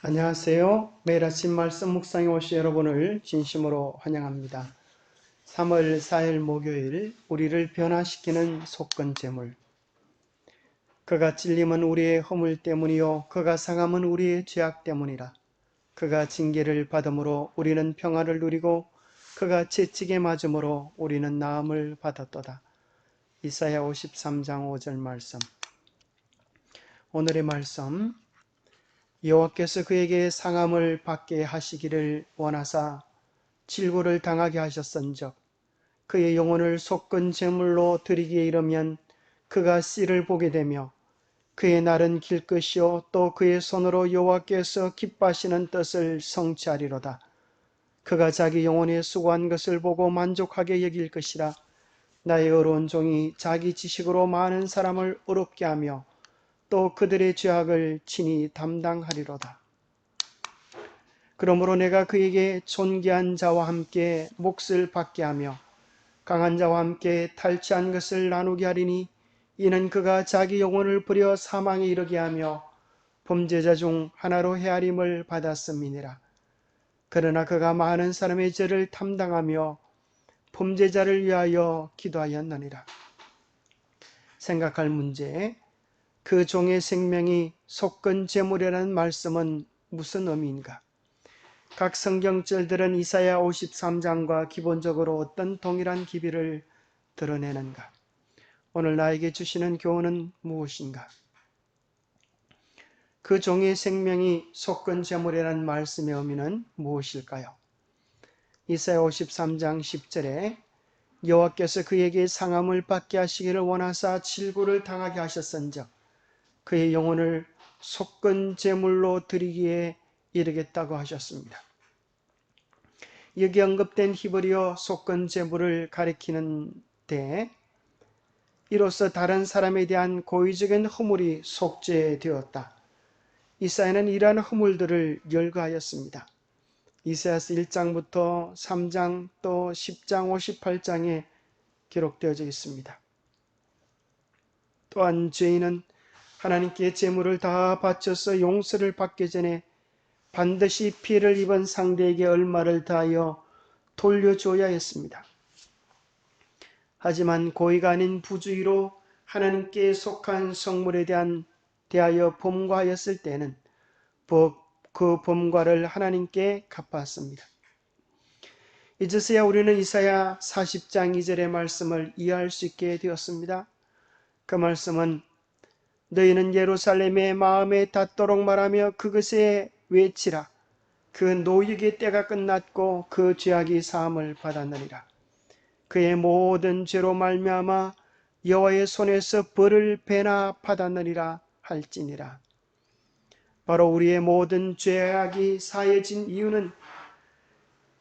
안녕하세요. 매일 아침 말씀 묵상에 오신 여러분을 진심으로 환영합니다. 3월 4일 목요일, 우리를 변화시키는 속건 제물. 그가 찔림은 우리의 허물 때문이요 그가 상함은 우리의 죄악 때문이라. 그가 징계를 받음으로 우리는 평화를 누리고 그가 채찍에 맞음으로 우리는 나음을 받았도다. 이사야 53장 5절 말씀. 오늘의 말씀, 여호와께서 그에게 상함을 받게 하시기를 원하사 질고를 당하게 하셨은즉 그의 영혼을 속건 제물로 드리기에 이르면 그가 씨를 보게 되며 그의 날은 길 것이요 또 그의 손으로 여호와께서 기뻐하시는 뜻을 성취하리로다. 그가 자기 영혼에 수고한 것을 보고 만족하게 여길 것이라. 나의 어려운 종이 자기 지식으로 많은 사람을 어렵게 하며 또 그들의 죄악을 친히 담당하리로다. 그러므로 내가 그에게 존귀한 자와 함께 몫을 받게 하며 강한 자와 함께 탈취한 것을 나누게 하리니 이는 그가 자기 영혼을 버려 사망에 이르게 하며 범죄자 중 하나로 헤아림을 받았음이니라. 그러나 그가 많은 사람의 죄를 담당하며 범죄자를 위하여 기도하였느니라. 생각할 문제, 그 종의 생명이 속건 제물이라는 말씀은 무슨 의미인가? 각 성경절들은 이사야 53장과 기본적으로 어떤 동일한 기비를 드러내는가? 오늘 나에게 주시는 교훈은 무엇인가? 그 종의 생명이 속건 제물이라는 말씀의 의미는 무엇일까요? 이사야 53장 10절에 여호와께서 그에게 상함을 받게 하시기를 원하사 질고를 당하게 하셨은즉 그의 영혼을 속건 제물로 드리기에 이르겠다고 하셨습니다. 여기 언급된 히브리어 속건 제물을 가리키는데 이로써 다른 사람에 대한 고의적인 허물이 속죄되었다. 이사야는 이러한 허물들을 열거하였습니다. 이사야서 1장부터 3장 또 10장 58장에 기록되어져 있습니다. 또한 죄인은 하나님께 제물을 다 바쳐서 용서를 받기 전에 반드시 피해를 입은 상대에게 얼마를 다하여 돌려줘야 했습니다. 하지만 고의가 아닌 부주의로 하나님께 속한 성물에 대하여 범과하였을 때는 그 범과를 하나님께 갚았습니다. 이제서야 우리는 이사야 40장 2절의 말씀을 이해할 수 있게 되었습니다. 그 말씀은 너희는 예루살렘의 마음에 닿도록 말하며 그것에 외치라. 그 노역의 때가 끝났고 그 죄악이 사함을 받았느니라. 그의 모든 죄로 말미암아 여호와의 손에서 벌을 배나 받았느니라 할지니라. 바로 우리의 모든 죄악이 사해진 이유는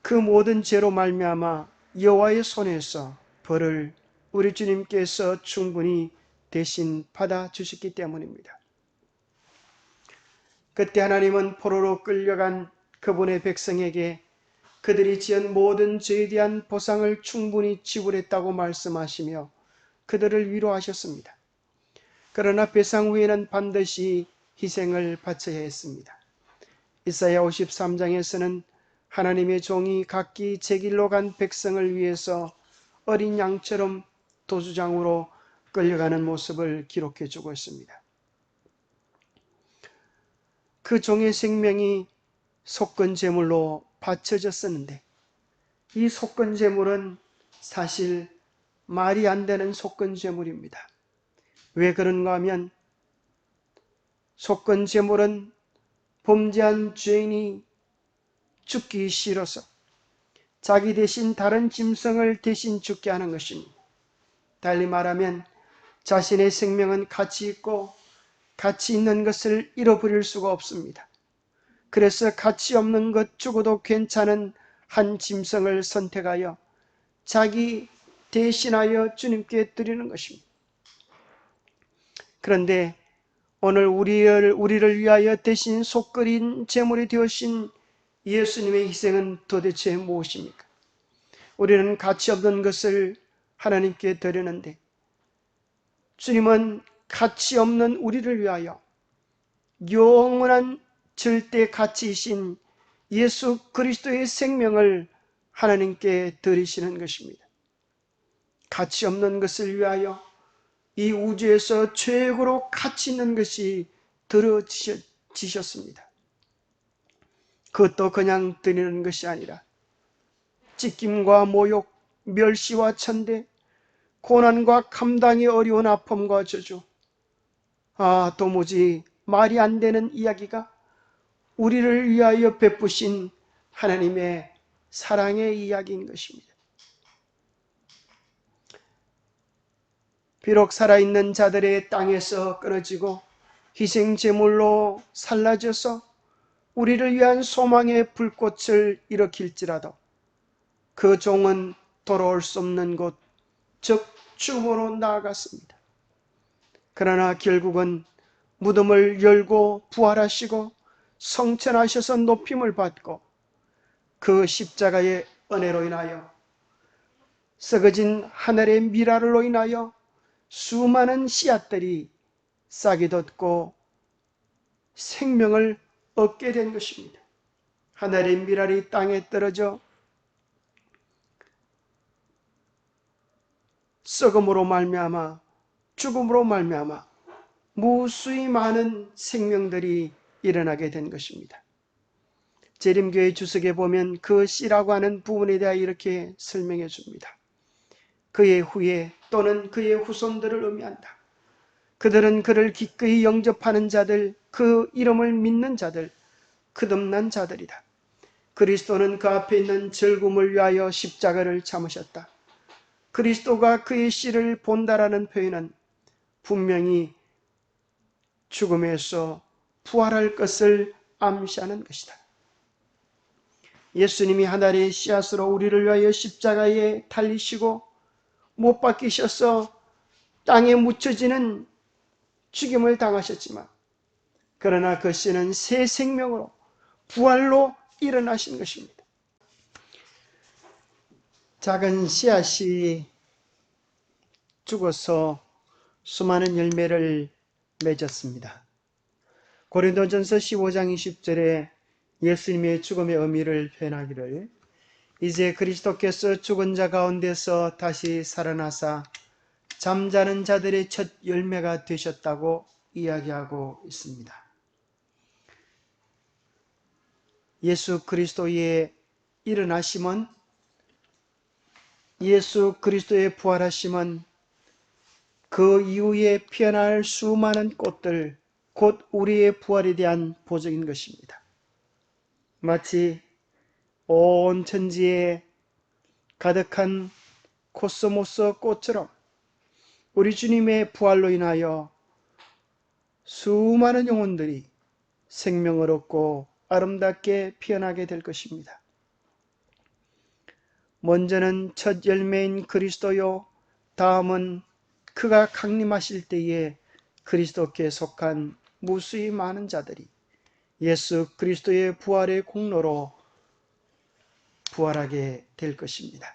그 모든 죄로 말미암아 여호와의 손에서 벌을 우리 주님께서 충분히 대신 받아주셨기 때문입니다. 그때 하나님은 포로로 끌려간 그분의 백성에게 그들이 지은 모든 죄에 대한 보상을 충분히 지불했다고 말씀하시며 그들을 위로하셨습니다. 그러나 배상 후에는 반드시 희생을 바쳐야 했습니다. 이사야 53장에서는 하나님의 종이 각기 제 길로 간 백성을 위해서 어린 양처럼 도주장으로 끌려가는 모습을 기록해 주고 있습니다. 그 종의 생명이 속건 제물로 바쳐졌었는데 이 속건 제물은 사실 말이 안 되는 속건 제물입니다. 왜 그런가 하면 속건 제물은 범죄한 죄인이 죽기 싫어서 자기 대신 다른 짐승을 대신 죽게 하는 것입니다. 달리 말하면 자신의 생명은 가치 있고 가치 있는 것을 잃어버릴 수가 없습니다. 그래서 가치 없는 것 죽어도 괜찮은 한 짐승을 선택하여 자기 대신하여 주님께 드리는 것입니다. 그런데 오늘 우리를 위하여 대신 속끓인 제물이 되어신 예수님의 희생은 도대체 무엇입니까? 우리는 가치 없는 것을 하나님께 드리는데 주님은 가치 없는 우리를 위하여 영원한 절대 가치이신 예수 그리스도의 생명을 하나님께 드리시는 것입니다. 가치 없는 것을 위하여 이 우주에서 최고로 가치 있는 것이 드려지셨습니다. 그것도 그냥 드리는 것이 아니라 찢김과 모욕, 멸시와 천대, 고난과 감당이 어려운 아픔과 저주, 도무지 말이 안 되는 이야기가 우리를 위하여 베푸신 하나님의 사랑의 이야기인 것입니다. 비록 살아있는 자들의 땅에서 끊어지고 희생제물로 살라져서 우리를 위한 소망의 불꽃을 일으킬지라도 그 종은 돌아올 수 없는 곳, 즉 죽음으로 나아갔습니다. 그러나 결국은 무덤을 열고 부활하시고 성천하셔서 높임을 받고 그 십자가의 은혜로 인하여 썩어진 하늘의 미랄로 인하여 수많은 씨앗들이 싹이 돋고 생명을 얻게 된 것입니다. 하늘의 미랄이 땅에 떨어져 썩음으로 말미암아 죽음으로 말미암아 무수히 많은 생명들이 일어나게 된 것입니다. 재림교회 주석에 보면 그 씨라고 하는 부분에 대해 이렇게 설명해 줍니다. 그의 후예 또는 그의 후손들을 의미한다. 그들은 그를 기꺼이 영접하는 자들, 그 이름을 믿는 자들, 거듭난 자들이다. 그리스도는 그 앞에 있는 즐거움을 위하여 십자가를 참으셨다. 그리스도가 그의 씨를 본다라는 표현은 분명히 죽음에서 부활할 것을 암시하는 것이다. 예수님이 하늘의 씨앗으로 우리를 위하여 십자가에 달리시고 못 박히셔서 땅에 묻혀지는 죽임을 당하셨지만 그러나 그 씨는 새 생명으로 부활로 일어나신 것입니다. 작은 씨앗이 죽어서 수많은 열매를 맺었습니다. 고린도전서 15장 20절에 예수님의 죽음의 의미를 표현하기를 이제 그리스도께서 죽은 자 가운데서 다시 살아나사 잠자는 자들의 첫 열매가 되셨다고 이야기하고 있습니다. 예수 그리스도의 일어나심은, 예수 그리스도의 부활하심은 그 이후에 피어날 수많은 꽃들, 곧 우리의 부활에 대한 보적인 것입니다. 마치 온 천지에 가득한 코스모스 꽃처럼 우리 주님의 부활로 인하여 수많은 영혼들이 생명을 얻고 아름답게 피어나게 될 것입니다. 먼저는 첫 열매인 그리스도요, 다음은 그가 강림하실 때에 그리스도께 속한 무수히 많은 자들이 예수 그리스도의 부활의 공로로 부활하게 될 것입니다.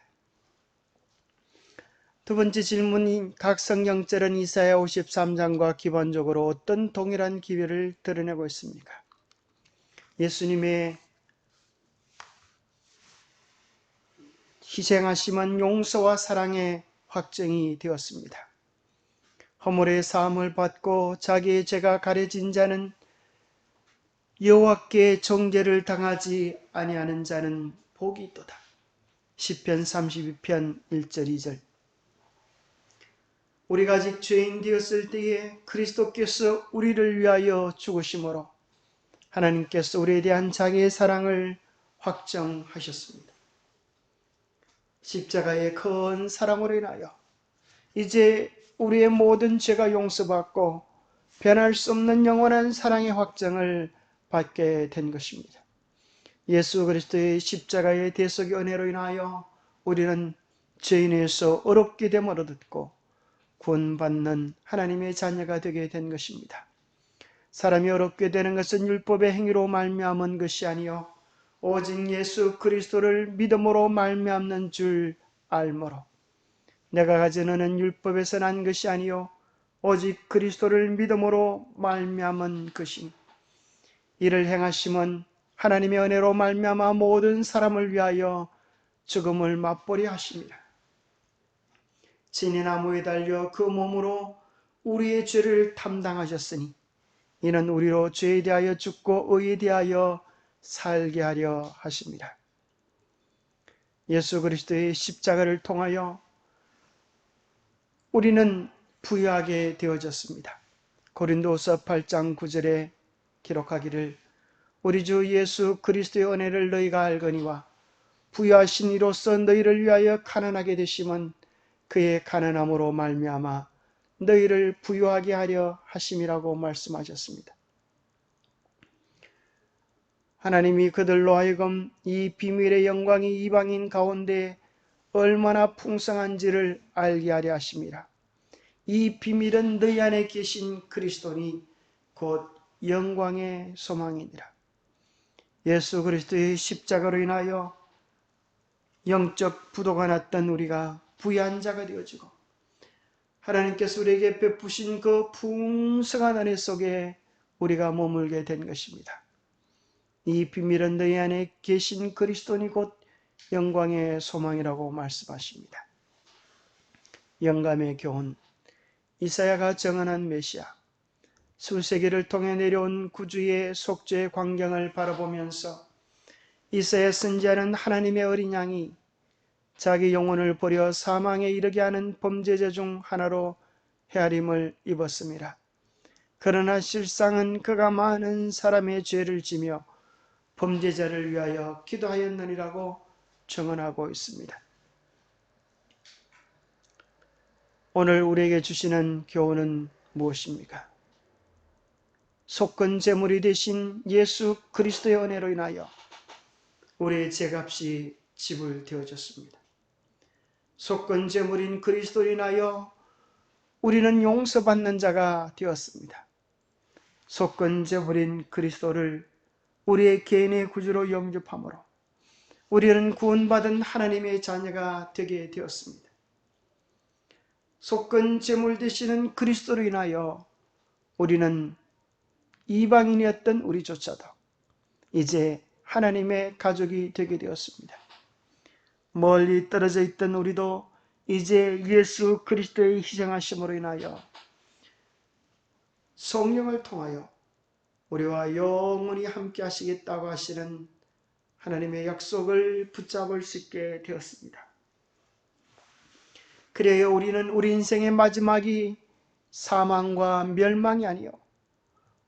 두 번째 질문인 각 성경절은 이사야 53장과 기본적으로 어떤 동일한 기별을 드러내고 있습니까? 예수님의 희생하심은 용서와 사랑의 확증이 되었습니다. 허물의 사함을 받고 자기의 죄가 가려진 자는 여호와께 정죄를 당하지 아니하는 자는 복이 있도다. 시편 32편 1절 2절. 우리가 아직 죄인 되었을 때에 그리스도께서 우리를 위하여 죽으심으로 하나님께서 우리에 대한 자기의 사랑을 확정하셨습니다. 십자가의 큰 사랑으로 인하여 이제 우리의 모든 죄가 용서받고 변할 수 없는 영원한 사랑의 확정을 받게 된 것입니다. 예수 그리스도의 십자가의 대속의 은혜로 인하여 우리는 죄인에서 어렵게 됨을 얻었고 구원받는 하나님의 자녀가 되게 된 것입니다. 사람이 어렵게 되는 것은 율법의 행위로 말미암은 것이 아니요 오직 예수 그리스도를 믿음으로 말미암는 줄 알므로 내가 가지는 율법에서 난 것이 아니요 오직 그리스도를 믿음으로 말미암은 것이니 이를 행하심은 하나님의 은혜로 말미암아 모든 사람을 위하여 죽음을 맛보리 하심이라. 진이 나무에 달려 그 몸으로 우리의 죄를 담당하셨으니 이는 우리로 죄에 대하여 죽고 의에 대하여 살게 하려 하심이라. 예수 그리스도의 십자가를 통하여 우리는 부유하게 되어졌습니다. 고린도서 8장 9절에 기록하기를 우리 주 예수 그리스도의 은혜를 너희가 알거니와 부유하신 이로써 너희를 위하여 가난하게 되심은 그의 가난함으로 말미암아 너희를 부유하게 하려 하심이라고 말씀하셨습니다. 하나님이 그들로 하여금 이 비밀의 영광이 이방인 가운데 얼마나 풍성한지를 알게 하려 하심이라. 이 비밀은 너희 안에 계신 그리스도니 곧 영광의 소망이니라. 예수 그리스도의 십자가로 인하여 영적 부도가 났던 우리가 부유한 자가 되어지고 하나님께서 우리에게 베푸신 그 풍성한 은혜 속에 우리가 머물게 된 것입니다. 이 비밀은 너희 안에 계신 그리스도니 곧 영광의 소망이라고 말씀하십니다. 영감의 교훈, 이사야가 정언한 메시아, 수세기를 통해 내려온 구주의 속죄의 광경을 바라보면서 이사야 선지자는 하나님의 어린 양이 자기 영혼을 버려 사망에 이르게 하는 범죄자 중 하나로 헤아림을 입었습니다. 그러나 실상은 그가 많은 사람의 죄를 지며 범죄자를 위하여 기도하였느니라고 증언하고 있습니다. 오늘 우리에게 주시는 교훈은 무엇입니까? 속건 제물이 되신 예수 그리스도의 은혜로 인하여 우리의 죄값이 지불되어졌습니다. 속건 제물인 그리스도로 인하여 우리는 용서받는 자가 되었습니다. 속건 제물인 그리스도를 우리의 개인의 구주로 영접함으로 우리는 구원받은 하나님의 자녀가 되게 되었습니다. 속건 제물 되시는 그리스도로 인하여 우리는 이방인이었던 우리조차도 이제 하나님의 가족이 되게 되었습니다. 멀리 떨어져 있던 우리도 이제 예수 그리스도의 희생하심으로 인하여 성령을 통하여 우리와 영원히 함께 하시겠다고 하시는 하나님의 약속을 붙잡을 수 있게 되었습니다. 그래야 우리는 우리 인생의 마지막이 사망과 멸망이 아니요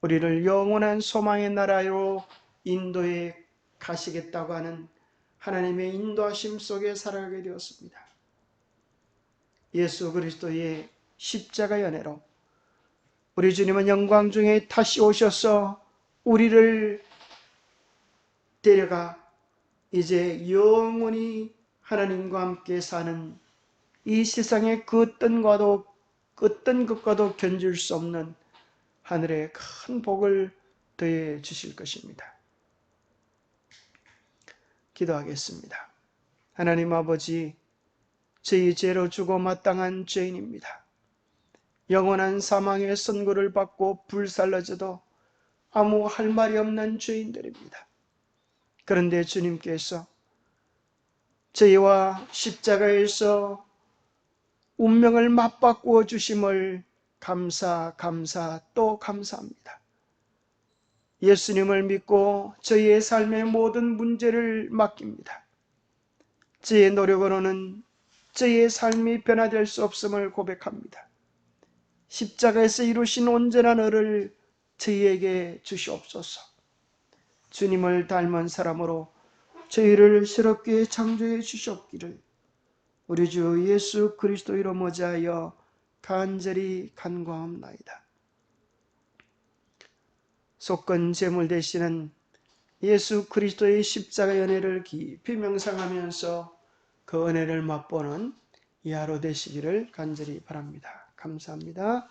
우리를 영원한 소망의 나라로 인도해 가시겠다고 하는 하나님의 인도하심 속에 살아가게 되었습니다. 예수 그리스도의 십자가의 은혜로 우리 주님은 영광 중에 다시 오셔서 우리를 데려가 이제 영원히 하나님과 함께 사는 이 세상의 그 어떤 것과도 견줄 수 없는 하늘의 큰 복을 더해 주실 것입니다. 기도하겠습니다. 하나님 아버지, 저희 죄로 죽어 마땅한 죄인입니다. 영원한 사망의 선고를 받고 불살라져도 아무 할 말이 없는 죄인들입니다. 그런데 주님께서 저희와 십자가에서 운명을 맞바꾸어 주심을 감사 또 감사합니다. 예수님을 믿고 저희의 삶의 모든 문제를 맡깁니다. 저희의 노력으로는 저희의 삶이 변화될 수 없음을 고백합니다. 십자가에서 이루신 온전한 의를 저희에게 주시옵소서. 주님을 닮은 사람으로 저희를 새롭게 창조해 주시옵기를 우리 주 예수 그리스도 이름 의지하여 간절히 간구하옵나이다. 속건 제물 되시는 예수 그리스도의 십자가의 은혜를 깊이 명상하면서 그 은혜를 맛보는 이 하루 되시기를 간절히 바랍니다. 감사합니다.